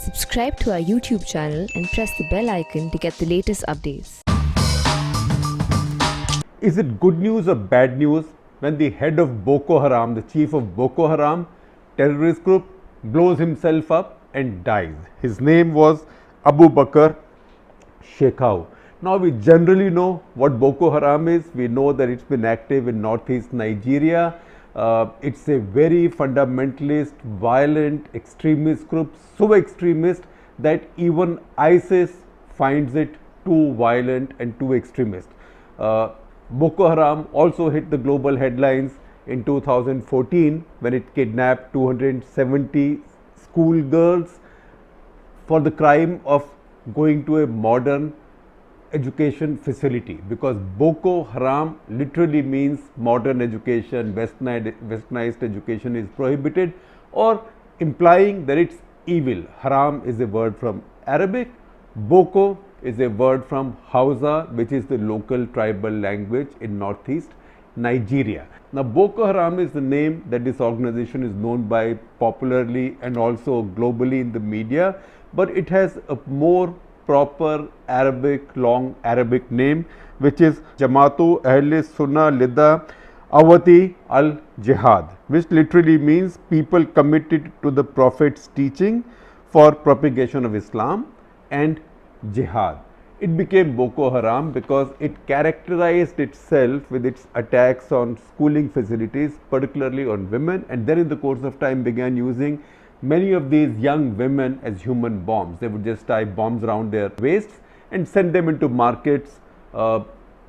Subscribe to our YouTube channel and press the bell icon to get the latest updates. Is it good news or bad news when the head of Boko Haram, the chief of Boko Haram terrorist group, blows himself up and dies? His name was Abu Bakr Shekau. Now we generally know what Boko Haram is. We know that it's been active in northeast Nigeria. It's a very fundamentalist, violent, extremist group, so extremist that even ISIS finds it too violent and too extremist. Boko Haram also hit the global headlines in 2014 when it kidnapped 270 schoolgirls for the crime of going to a modern education facility, because Boko Haram literally means modern education, westernized education is prohibited, or implying that it's evil. Haram is a word from Arabic, Boko is a word from Hausa, which is the local tribal language in northeast Nigeria. Now Boko Haram is the name that this organization is known by popularly and also globally in the media, but it has a more proper long Arabic name, which is Jamatu Ahl Sunnah Lida Awati al Jihad, which literally means people committed to the Prophet's teaching for propagation of Islam and jihad. It became Boko Haram because it characterized itself with its attacks on schooling facilities, particularly on women, and then in the course of time began using many of these young women as human bombs. They would just tie bombs around their waists and send them into markets,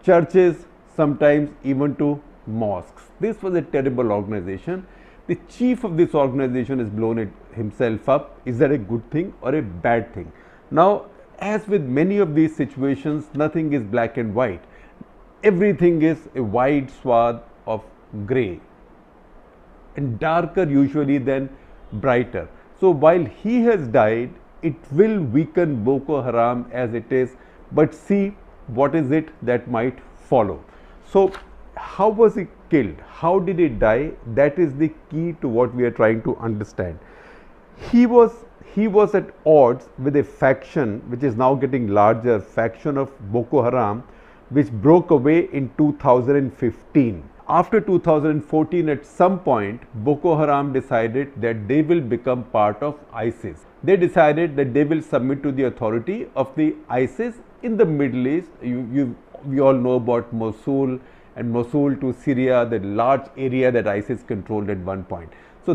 churches, sometimes even to mosques. This was a terrible organization. The chief of this organization has blown it himself up. Is that a good thing or a bad thing? Now, as with many of these situations, nothing is black and white. Everything is a wide swath of grey, and darker usually than brighter. So while he has died, it will weaken Boko Haram as it is, but see what is it that might follow. So how was he killed? How did he die? That is the key to what we are trying to understand. He was at odds with a faction which is now getting larger, faction of Boko Haram, which broke away in 2015. After 2014, at some point, Boko Haram decided that they will become part of ISIS. They decided that they will submit to the authority of the ISIS in the Middle East. We all know about Mosul and Mosul to Syria, the large area that ISIS controlled at one point. So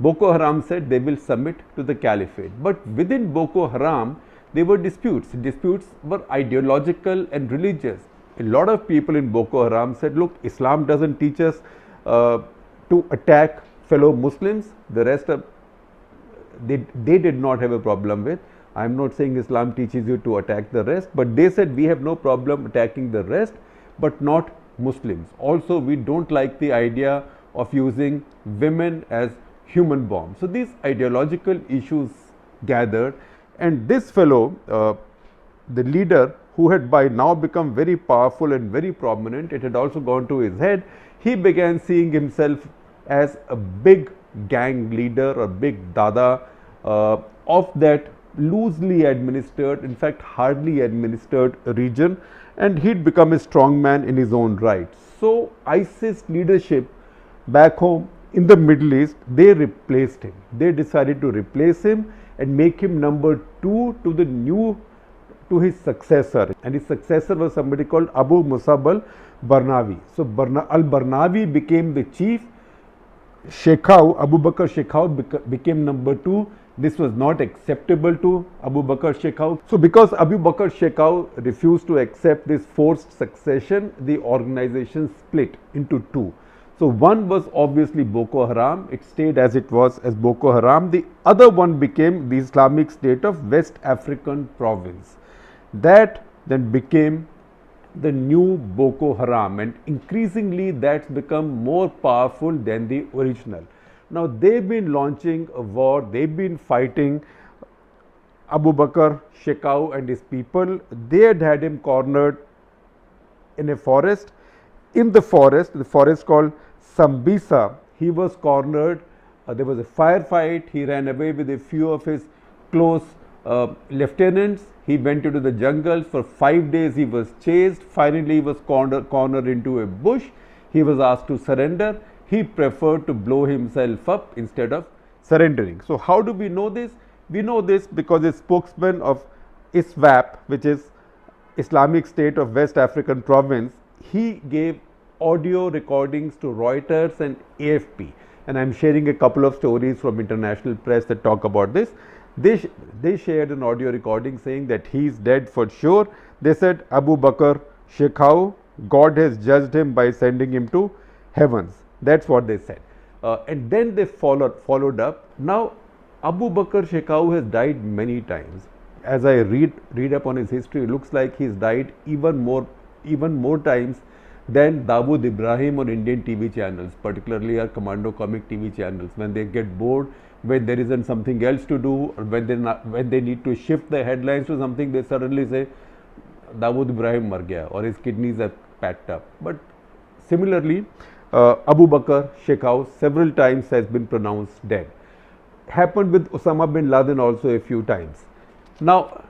Boko Haram said they will submit to the caliphate. But within Boko Haram, there were disputes. Disputes were ideological and religious. A lot of people in Boko Haram said, look, Islam doesn't teach us to attack fellow Muslims. The rest of they did not have a problem with. I am not saying Islam teaches you to attack the rest, but they said we have no problem attacking the rest, but not Muslims. Also, we don't like the idea of using women as human bombs. So these ideological issues gathered, and this fellow, the leader, who had by now become very powerful and very prominent, it had also gone to his head, he began seeing himself as a big gang leader or big dada of that loosely administered, in fact hardly administered region, and he'd become a strong man in his own right. So ISIS leadership back home in the Middle East, they replaced him. They decided to replace him and make him number 2 to his successor, and his successor was somebody called Abu Musab al-Barnawi. So al-Barnawi became the chief. Shekau, Abu Bakr Shekau became number 2. This was not acceptable to Abu Bakr Shekau. So because Abu Bakr Shekau refused to accept this forced succession, the organization split into 2. So one was obviously Boko Haram. It stayed as it was as Boko Haram. The other one became the Islamic State of West African Province. That then became the new Boko Haram, and increasingly that's become more powerful than the original. Now they've been launching a war, they've been fighting Abu Bakr Shekau and his people. They had him cornered in a forest. In the forest called Sambisa, he was cornered. There was a firefight. He ran away with a few of his close lieutenants. He went into the jungles. For 5 days he was chased. Finally he was cornered into a bush. He was asked to surrender. He preferred to blow himself up instead of surrendering. So how do we know this? We know this because a spokesman of ISWAP, which is Islamic State of West African Province, he gave audio recordings to Reuters and AFP, and I am sharing a couple of stories from international press that talk about this. They shared an audio recording saying that he is dead for sure. They said Abu Bakr Shekau, God has judged him by sending him to heavens. That's what they said. And then they followed up. Now Abu Bakr Shekau has died many times. As I read up on his history, it looks like he's died even more times than Dawood Ibrahim on Indian TV channels, particularly our Commando comic TV channels. When they get bored, when there isn't something else to do, or when they need to shift the headlines to something, they suddenly say Dawood Ibrahim mar gaya or his kidneys are packed up. But similarly, Abu Bakr Shekau several times has been pronounced dead. Happened with Osama bin Laden also a few times. Now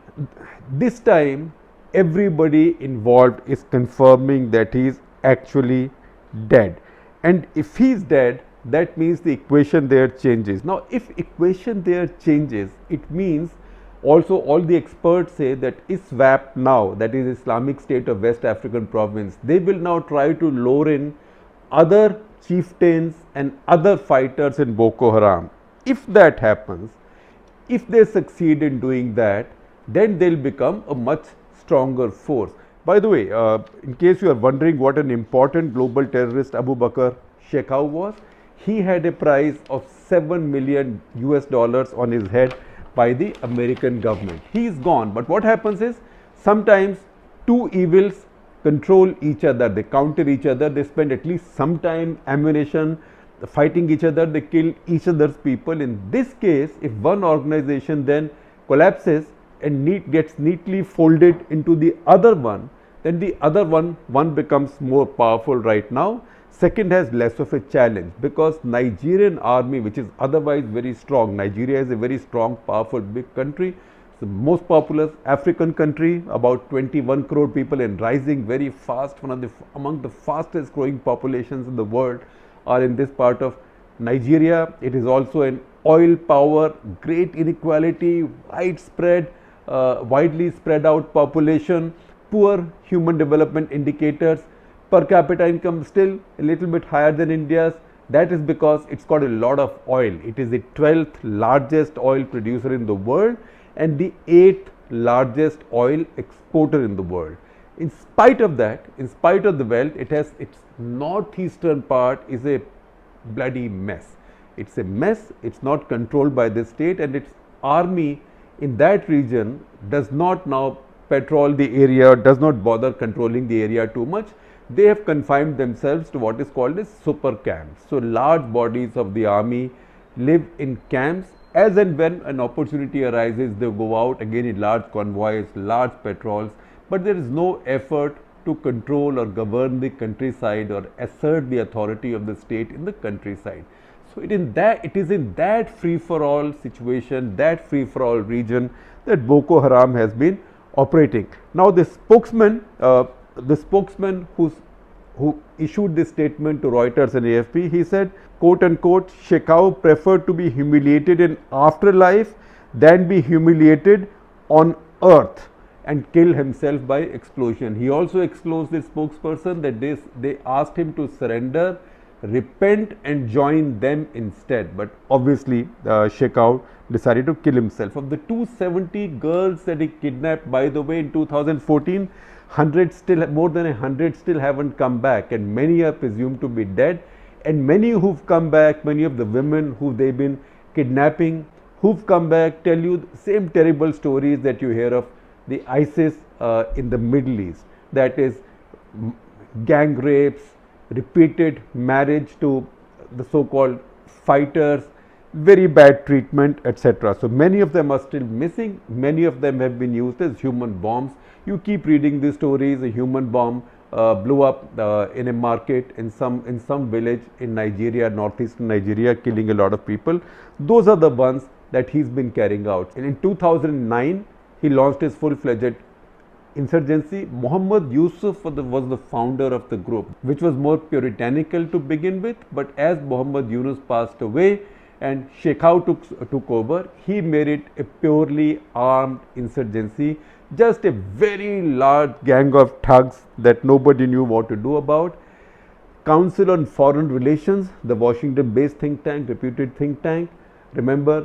this time everybody involved is confirming that he is actually dead, and if he is dead, that means the equation there changes. Now if equation there changes, it means also all the experts say that ISWAP now, that is Islamic State of West African Province, they will now try to lure in other chieftains and other fighters in Boko Haram. If that happens, if they succeed in doing that, then they'll become a much stronger force. By the way, in case you are wondering what an important global terrorist Abu Bakr Shekau was, he had a price of $7 million on his head by the American government. He is gone, but what happens is sometimes two evils control each other, they counter each other, they spend at least some time ammunition fighting each other, they kill each other's people. In this case, if one organization then collapses and gets neatly folded into the other one, then the other one becomes more powerful right now. Second has less of a challenge, because Nigerian army, which is otherwise very strong, Nigeria is a very strong, powerful, big country. It's the most populous African country, about 21 crore people and rising very fast. Among the fastest growing populations in the world are in this part of Nigeria. It is also an oil power, great inequality, widely spread out population, poor human development indicators, per capita income still a little bit higher than India's. That is because it's got a lot of oil. It is the 12th largest oil producer in the world and the 8th largest oil exporter in the world. In spite of that, in spite of the wealth, its northeastern part is a bloody mess. It's a mess. It's not controlled by the state, and its army in that region does not now patrol the area, does not bother controlling the area too much. They have confined themselves to what is called as super camps. So large bodies of the army live in camps. As and when an opportunity arises, they go out again in large convoys, large patrols, but there is no effort to control or govern the countryside or assert the authority of the state in the countryside. So it is in that free-for-all situation, that free-for-all region, that Boko Haram has been operating. Now the spokesman who issued this statement to Reuters and AFP, he said, quote unquote, Shekau preferred to be humiliated in afterlife than be humiliated on earth and kill himself by explosion. He also exposed this spokesperson that they asked him to surrender, repent and join them instead. But obviously Shekau decided to kill himself. Of the 270 girls that he kidnapped, by the way, in 2014, more than 100 still haven't come back, and many are presumed to be dead. And many who've come back, many of the women who they've been kidnapping, who've come back, tell you the same terrible stories that you hear of the ISIS in the Middle East. That is gang rapes, repeated marriage to the so-called fighters, very bad treatment, etc. So many of them are still missing. Many of them have been used as human bombs. You keep reading these stories. A human bomb blew up in a market in some village in Nigeria, northeastern Nigeria, killing a lot of people. Those are the ones that he's been carrying out. And in 2009, he launched his full-fledged insurgency. Muhammad Yusuf was the founder of the group, which was more puritanical to begin with, but as Muhammad Yunus passed away and Shekhau took over, he made it a purely armed insurgency, just a very large gang of thugs that nobody knew what to do about. Council on Foreign Relations, the Washington-based think tank, reputed think tank. Remember,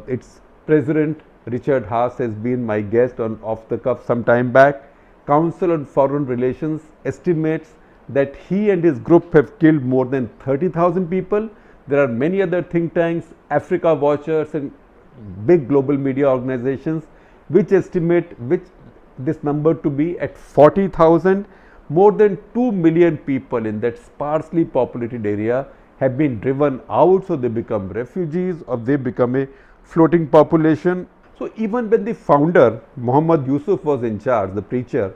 its president Richard Haas has been my guest on Off the Cuff some time back. Council on Foreign Relations estimates that he and his group have killed more than 30,000 people. There are many other think tanks, Africa Watchers and big global media organizations which estimate this number to be at 40,000. More than 2 million people in that sparsely populated area have been driven out, so they become refugees or they become a floating population. So even when the founder Muhammad Yusuf was in charge, the preacher,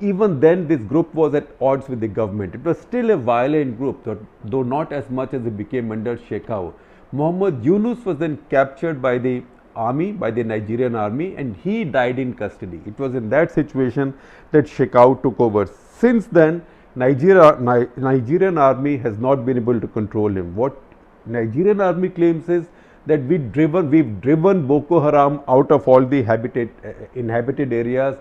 even then this group was at odds with the government. It was still a violent group, though not as much as it became under Shekhau. Muhammad Yunus was then captured by the army, by the Nigerian army, and he died in custody. It was in that situation that Shekhau took over. Since then, Nigerian army has not been able to control him. What Nigerian army claims is that we've driven Boko Haram out of all the inhabited areas,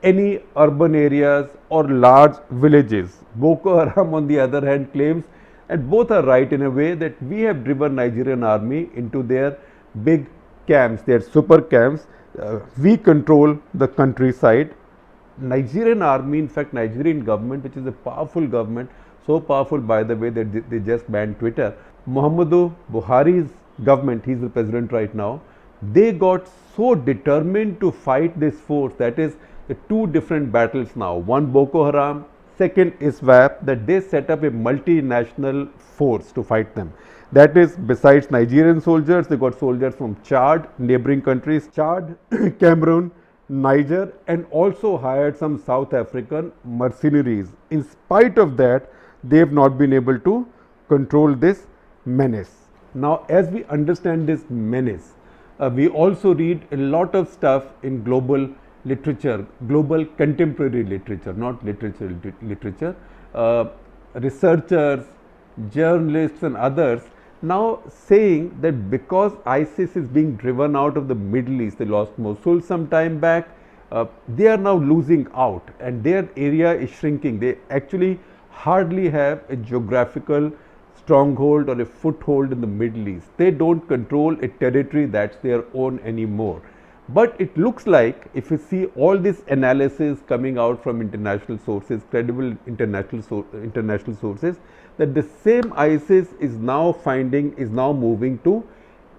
any urban areas or large villages. Boko Haram on the other hand claims, and both are right in a way, that we have driven Nigerian army into their big camps, their super camps. We control the countryside. Nigerian army, in fact Nigerian government, which is a powerful government, so powerful by the way that they just banned Twitter. Muhammadu Buhari's government, he's the president right now, they got so determined to fight this force, that is the two different battles now, one Boko Haram, second ISWAP, that they set up a multinational force to fight them. That is, besides Nigerian soldiers, they got soldiers from Chad, neighboring countries, Chad, Cameroon, Niger, and also hired some South African mercenaries. In spite of that, they have not been able to control this menace. Now, as we understand this menace, we also read a lot of stuff in global literature, global contemporary literature, not literature, researchers, journalists and others now saying that because ISIS is being driven out of the Middle East, they lost Mosul some time back, they are now losing out and their area is shrinking. They actually hardly have a geographical stronghold or a foothold in the Middle East. They don't control a territory that's their own anymore. But it looks like, if you see all this analysis coming out from international sources, credible international sources, that the same ISIS is now moving to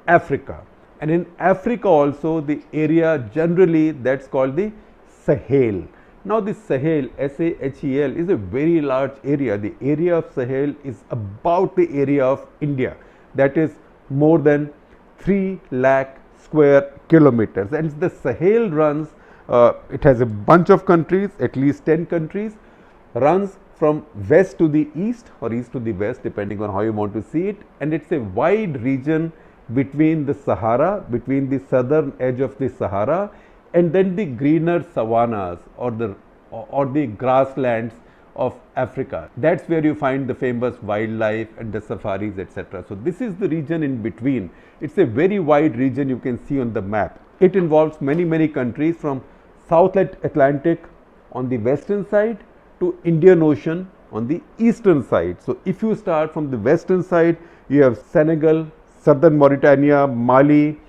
Africa. And in Africa also, the area generally that's called the Sahel. Now the Sahel, S-A-H-E-L, is a very large area. The area of Sahel is about the area of India. That is more than 3 lakh square kilometers. And the Sahel runs, it has a bunch of countries, at least 10 countries, runs from west to the east or east to the west, depending on how you want to see it. And it's a wide region between the Sahara, between the southern edge of the Sahara and then the greener savannas or the grasslands of Africa. That's where you find the famous wildlife and the safaris, etc. So this is the region in between. It's a very wide region, you can see on the map. It involves many countries from South Atlantic on the western side to Indian Ocean on the eastern side. So if you start from the western side, you have Senegal, southern Mauritania, Mali,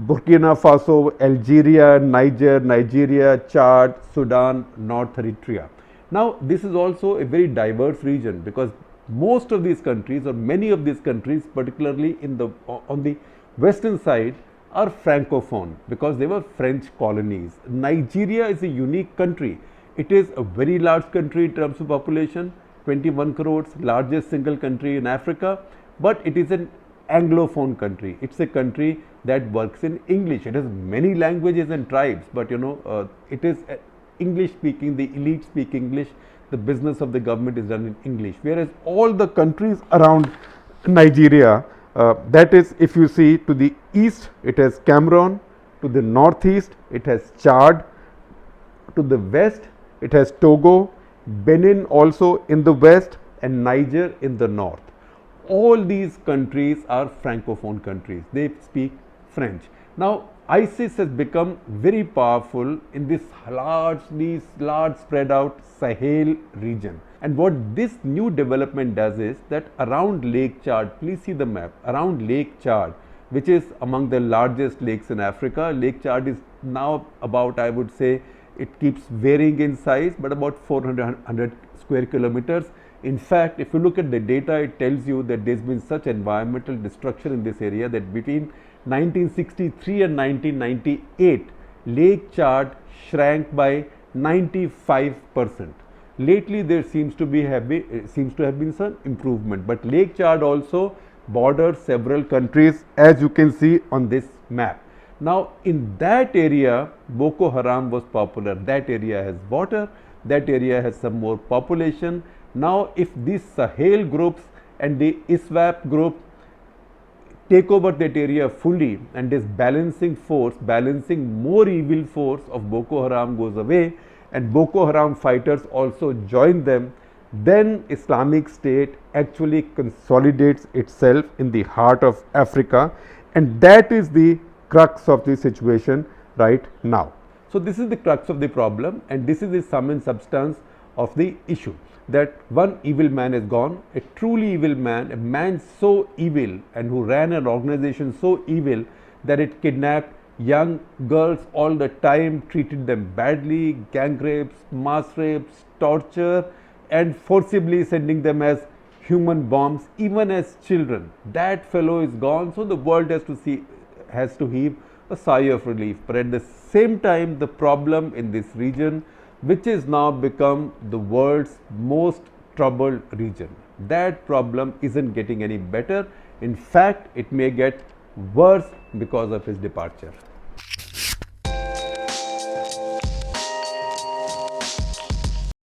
Burkina Faso, Algeria, Nigeria, Chad, Sudan, North Eritrea. Now this is also a very diverse region because most of these countries or many of these countries, particularly on the western side, are francophone because they were French colonies. Nigeria is a unique country. It is a very large country in terms of population, 21 crores, largest single country in Africa, but it is an Anglophone country. It's a country that works in English. It has many languages and tribes, but it is English speaking, the elite speak English, the business of the government is done in English, whereas all the countries around Nigeria That is, if you see to the east, it has Cameroon, to the northeast, it has Chad, to the west, it has Togo, Benin also in the west, and Niger in the north. All these countries are francophone countries. They speak French. Now, ISIS has become very powerful in this large spread out Sahel region. And what this new development does is that around Lake Chad, please see the map, around Lake Chad, which is among the largest lakes in Africa. Lake Chad is now about, I would say, it keeps varying in size, but about 400 square kilometers. In fact, if you look at the data, it tells you that there's been such environmental destruction in this area that between 1963 and 1998, Lake Chad shrank by 95%. Lately, there seems to have been some improvement, but Lake Chad also borders several countries, as you can see on this map. Now, in that area, Boko Haram was popular. That area has water, that area has some more population. Now, if these Sahel groups and the ISWAP group take over that area fully, and this balancing more evil force of Boko Haram goes away, and Boko Haram fighters also join them, then Islamic State actually consolidates itself in the heart of Africa, and that is the crux of the situation right now. So, this is the crux of the problem, and this is the sum and substance of the issue, that one evil man is gone, a truly evil man, a man so evil and who ran an organization so evil that it kidnapped young girls all the time, treated them badly, gang rapes, mass rapes, torture, and forcibly sending them as human bombs, even as children. That fellow is gone, so the world has to heave a sigh of relief. But at the same time, the problem in this region, which is now become the world's most troubled region, that problem isn't getting any better. In fact, it may get worse because of his departure.